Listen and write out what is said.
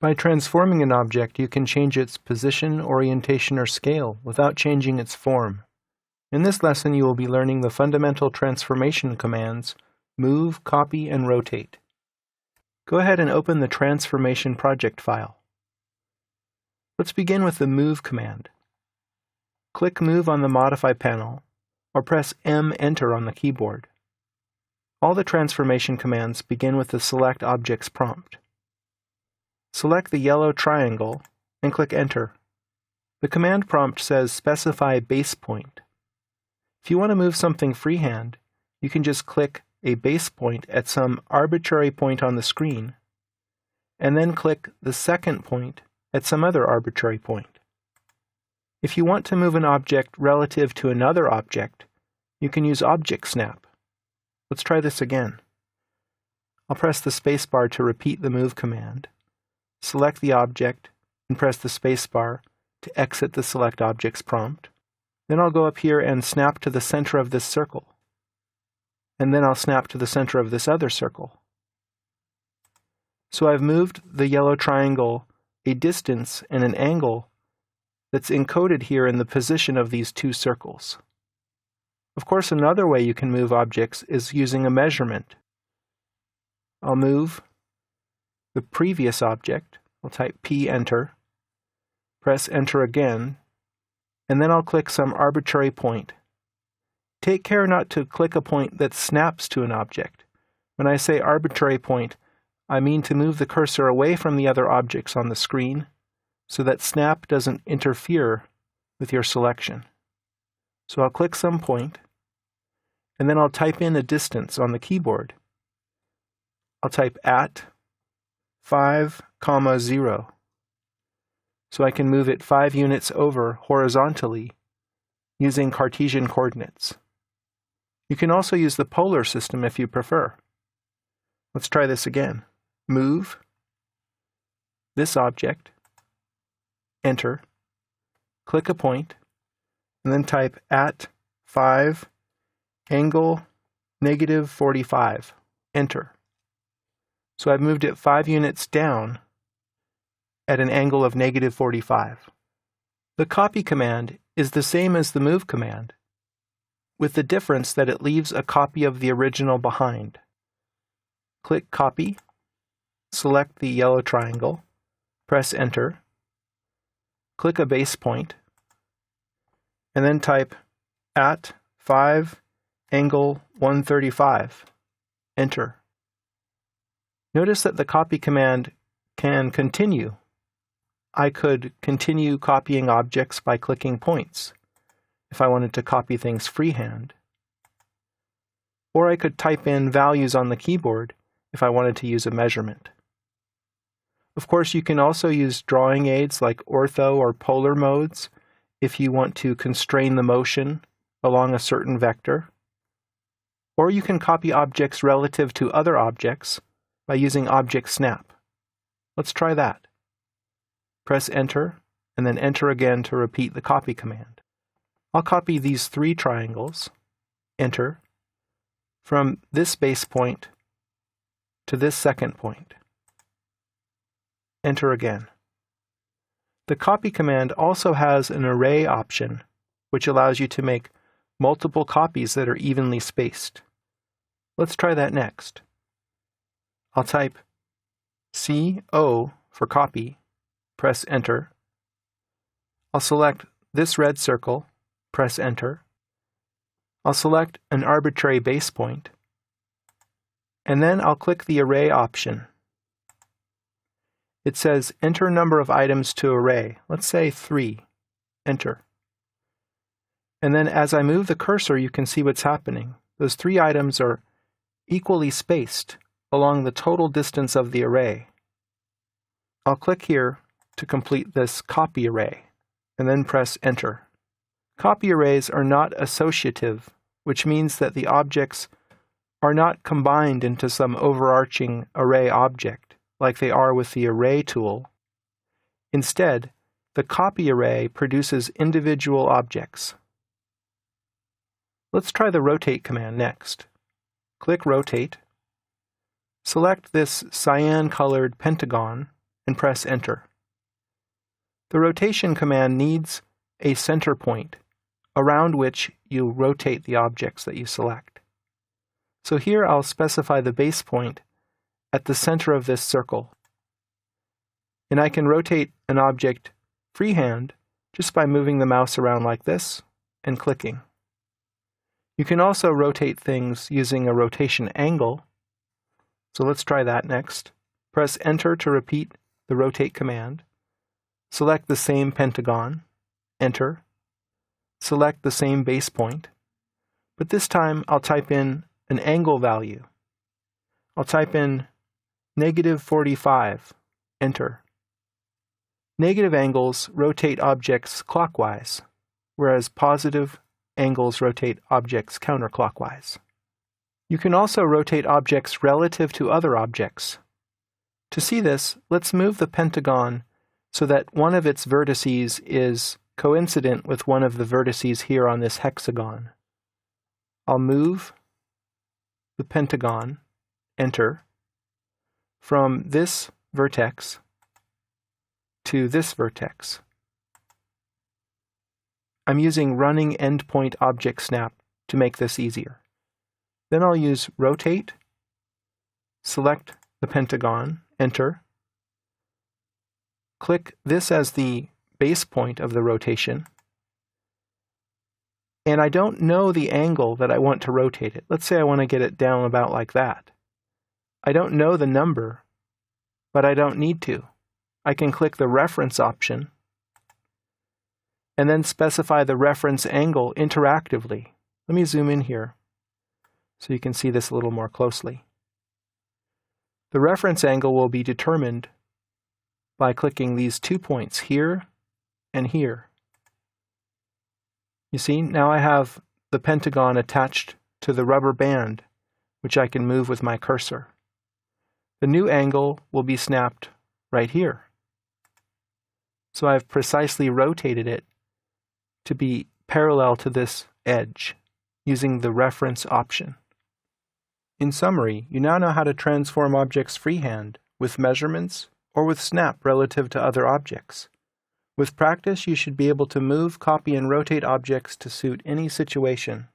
By transforming an object, you can change its position, orientation, or scale without changing its form. In this lesson, you will be learning the fundamental transformation commands move, copy, and rotate. Go ahead and open the transformation project file. Let's begin with the move command. Click Move on the Modify panel, or press Enter on the keyboard. All the transformation commands begin with the Select Objects prompt. Select the yellow triangle and click Enter. The command prompt says Specify Base Point. If you want to move something freehand, you can just click a base point at some arbitrary point on the screen, and then click the second point at some other arbitrary point. If you want to move an object relative to another object, you can use Object Snap. Let's try this again. I'll press the spacebar to repeat the move command. Select the object and press the spacebar to exit the Select Objects prompt. Then I'll go up here and snap to the center of this circle. And then I'll snap to the center of this other circle. So I've moved the yellow triangle a distance and an angle that's encoded here in the position of these two circles. Of course, another way you can move objects is using a measurement. I'll move the previous object. I'll type P, Enter, press Enter again, and then I'll click some arbitrary point. Take care not to click a point that snaps to an object. When I say arbitrary point, I mean to move the cursor away from the other objects on the screen so that snap doesn't interfere with your selection. So I'll click some point, and then I'll type in a distance on the keyboard. I'll type at 5, 0, so I can move it 5 units over horizontally using Cartesian coordinates. You can also use the polar system if you prefer. Let's try this again. Move this object, Enter, click a point, and then type at 5, angle -45, Enter. So I've moved it 5 units down at an angle of -45. The copy command is the same as the move command, with the difference that it leaves a copy of the original behind. Click Copy, select the yellow triangle, press Enter, click a base point, and then type at 5, angle 135, Enter. Notice that the copy command can continue. I could continue copying objects by clicking points if I wanted to copy things freehand. Or I could type in values on the keyboard if I wanted to use a measurement. Of course, you can also use drawing aids like ortho or polar modes if you want to constrain the motion along a certain vector. Or you can copy objects relative to other objects by using Object Snap. Let's try that. Press Enter, and then Enter again to repeat the copy command. I'll copy these 3 triangles, Enter, from this base point to this second point. Enter again. The copy command also has an array option, which allows you to make multiple copies that are evenly spaced. Let's try that next. I'll type CO for copy, press Enter. I'll select this red circle, press Enter. I'll select an arbitrary base point, and then I'll click the array option. It says enter number of items to array. Let's say 3. Enter. And then as I move the cursor, you can see what's happening. Those 3 items are equally spaced along the total distance of the array. I'll click here to complete this copy array, and then press Enter. Copy arrays are not associative, which means that the objects are not combined into some overarching array object, like they are with the Array tool. Instead, the copy array produces individual objects. Let's try the Rotate command next. Click Rotate. Select this cyan-colored pentagon and press Enter. The rotation command needs a center point around which you rotate the objects that you select. So here I'll specify the base point at the center of this circle. And I can rotate an object freehand just by moving the mouse around like this and clicking. You can also rotate things using a rotation angle. So let's try that next. Press Enter to repeat the rotate command. Select the same pentagon, Enter. Select the same base point, but this time I'll type in an angle value. I'll type in -45, Enter. Negative angles rotate objects clockwise, whereas positive angles rotate objects counterclockwise. You can also rotate objects relative to other objects. To see this, let's move the pentagon so that one of its vertices is coincident with one of the vertices here on this hexagon. I'll move the pentagon, Enter, from this vertex to this vertex. I'm using running endpoint object snap to make this easier. Then I'll use Rotate, select the pentagon, Enter, click this as the base point of the rotation, and I don't know the angle that I want to rotate it. Let's say I want to get it down about like that. I don't know the number, but I don't need to. I can click the reference option and then specify the reference angle interactively. Let me zoom in here so you can see this a little more closely. The reference angle will be determined by clicking these 2 points here and here. You see, now I have the pentagon attached to the rubber band, which I can move with my cursor. The new angle will be snapped right here. So I've precisely rotated it to be parallel to this edge using the reference option. In summary, you now know how to transform objects freehand with measurements or with snap relative to other objects. With practice, you should be able to move, copy, and rotate objects to suit any situation.